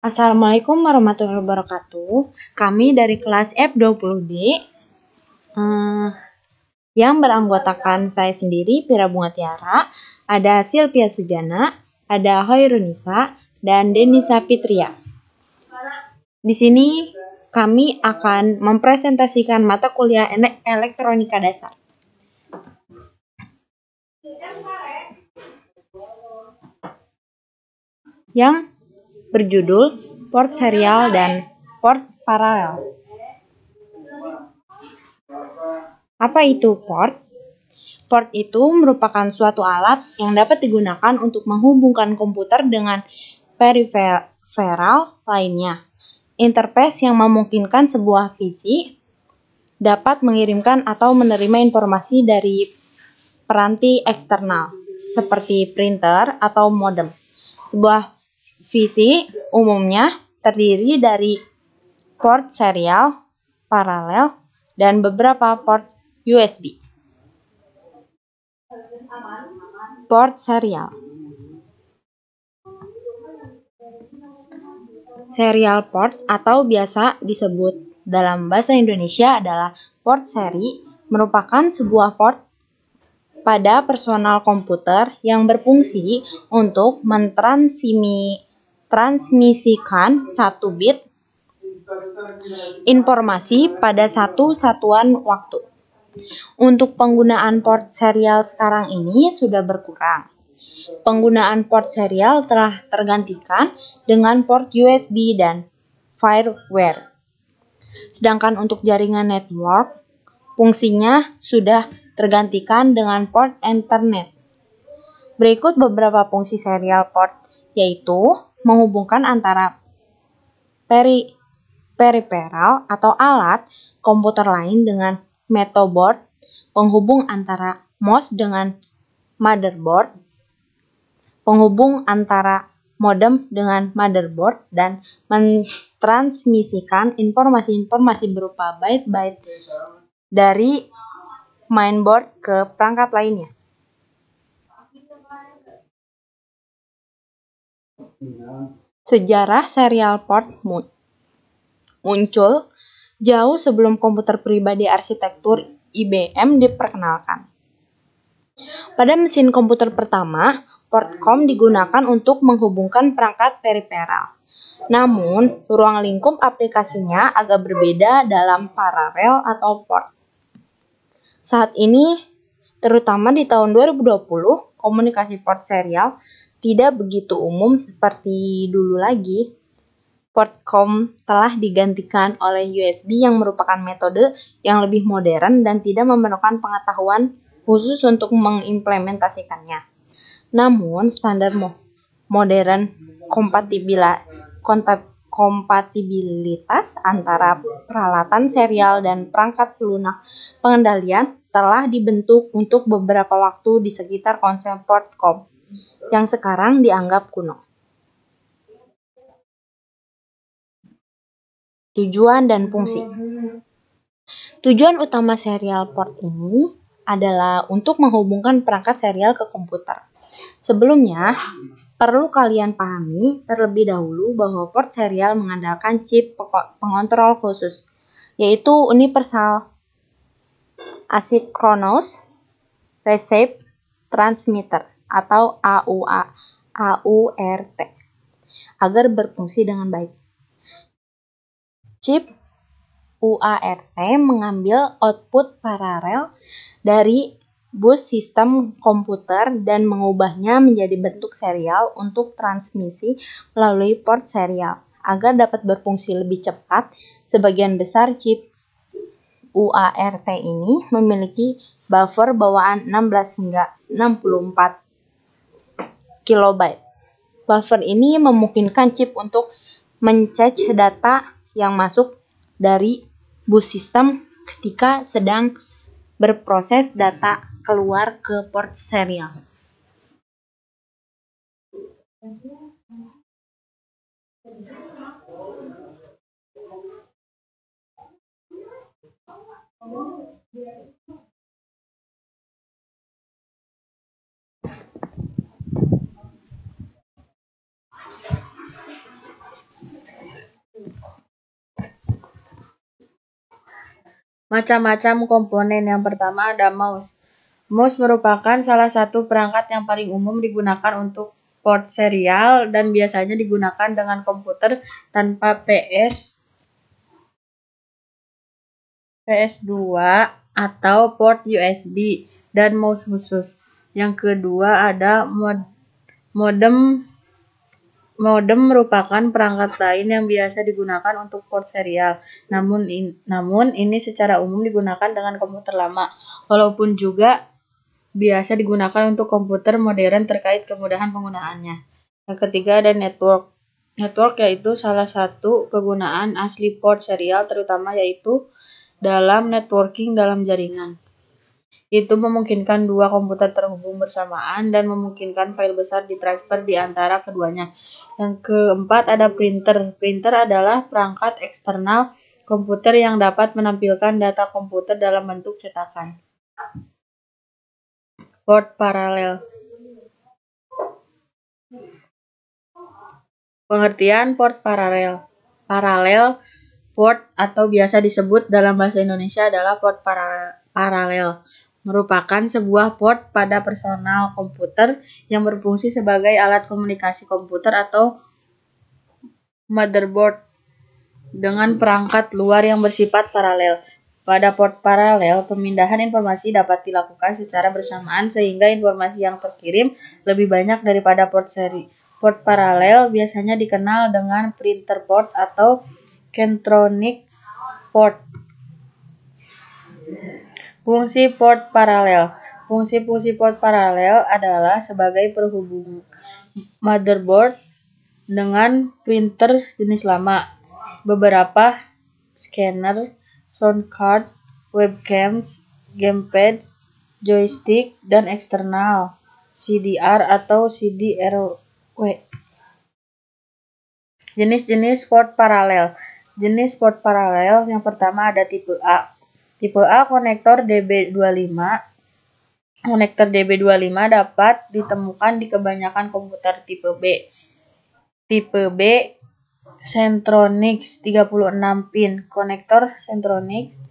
Assalamualaikum warahmatullahi wabarakatuh. Kami dari kelas F20D yang beranggotakan saya sendiri, Pira Bunga Tiara, ada Silvia Sujana, ada Hoirunisa, dan Denisa Fitria. Di sini kami akan mempresentasikan mata kuliah elektronika dasar. Yang berjudul port serial dan port paralel. Apa itu port? Port itu merupakan suatu alat yang dapat digunakan untuk menghubungkan komputer dengan periferal lainnya. Interface yang memungkinkan sebuah PC dapat mengirimkan atau menerima informasi dari peranti eksternal, seperti printer atau modem. Sebuah PC umumnya terdiri dari port serial, paralel, dan beberapa port USB. Port serial. Serial port atau biasa disebut dalam bahasa Indonesia adalah port seri merupakan sebuah port pada personal komputer yang berfungsi untuk mentransmisikan satu bit informasi pada satu satuan waktu. Untuk penggunaan port serial sekarang ini sudah berkurang. Penggunaan port serial telah tergantikan dengan port USB dan fireware. Sedangkan untuk jaringan network, fungsinya sudah tergantikan dengan port Ethernet. Berikut beberapa fungsi serial port, yaitu menghubungkan antara periferal atau alat komputer lain dengan motherboard, penghubung antara mouse dengan motherboard, penghubung antara modem dengan motherboard, dan mentransmisikan informasi-informasi berupa byte-byte dari mainboard ke perangkat lainnya. Sejarah serial port muncul jauh sebelum komputer pribadi arsitektur IBM diperkenalkan. Pada mesin komputer pertama, port COM digunakan untuk menghubungkan perangkat periferal. Namun, ruang lingkup aplikasinya agak berbeda dalam paralel atau port. Saat ini, terutama di tahun 2020, komunikasi port serial tidak begitu umum seperti dulu lagi. Port COM telah digantikan oleh USB yang merupakan metode yang lebih modern dan tidak memerlukan pengetahuan khusus untuk mengimplementasikannya. Namun, standar modern kompatibilitas antara peralatan serial dan perangkat lunak pengendalian telah dibentuk untuk beberapa waktu di sekitar konsep port COM yang sekarang dianggap kuno. Tujuan dan fungsi. Tujuan utama serial port ini adalah untuk menghubungkan perangkat serial ke komputer. Sebelumnya, perlu kalian pahami terlebih dahulu bahwa port serial mengandalkan chip pengontrol khusus, yaitu Universal Asynchronous Receive Transmitter atau AURT agar berfungsi dengan baik. Chip UART mengambil output paralel dari bus sistem komputer dan mengubahnya menjadi bentuk serial untuk transmisi melalui port serial. Agar dapat berfungsi lebih cepat, sebagian besar chip UART ini memiliki buffer bawaan 16 hingga 64 kilobyte. Buffer ini memungkinkan chip untuk men-cache data yang masuk dari bus sistem ketika sedang berproses data keluar ke port serial. Macam-macam komponen. Yang pertama ada mouse. Mouse merupakan salah satu perangkat yang paling umum digunakan untuk port serial dan biasanya digunakan dengan komputer tanpa PS2 atau port USB dan mouse khusus. Yang kedua ada modem. Modem merupakan perangkat lain yang biasa digunakan untuk port serial. Namun ini secara umum digunakan dengan komputer lama, walaupun juga biasa digunakan untuk komputer modern terkait kemudahan penggunaannya. Yang ketiga ada network. Network yaitu salah satu kegunaan asli port serial, terutama yaitu dalam networking dalam jaringan. Itu memungkinkan dua komputer terhubung bersamaan dan memungkinkan file besar ditransfer di antara keduanya. Yang keempat ada printer. Printer adalah perangkat eksternal komputer yang dapat menampilkan data komputer dalam bentuk cetakan. Port paralel. Pengertian port paralel. Paralel port atau biasa disebut dalam bahasa Indonesia adalah port paralel. Merupakan sebuah port pada personal komputer yang berfungsi sebagai alat komunikasi komputer atau motherboard dengan perangkat luar yang bersifat paralel. Pada port paralel, pemindahan informasi dapat dilakukan secara bersamaan sehingga informasi yang terkirim lebih banyak daripada port seri. Port paralel biasanya dikenal dengan printer port atau Centronics port. Fungsi port paralel. Fungsi-fungsi port paralel adalah sebagai penghubung motherboard dengan printer jenis lama, beberapa scanner, sound card, webcams, gamepads, joystick, dan eksternal CDR atau CD-RW. Jenis-jenis port paralel. Jenis port paralel yang pertama ada tipe A. Tipe A konektor DB25. Konektor DB25 dapat ditemukan di kebanyakan komputer tipe B. Tipe B Centronics 36 pin. Konektor Centronics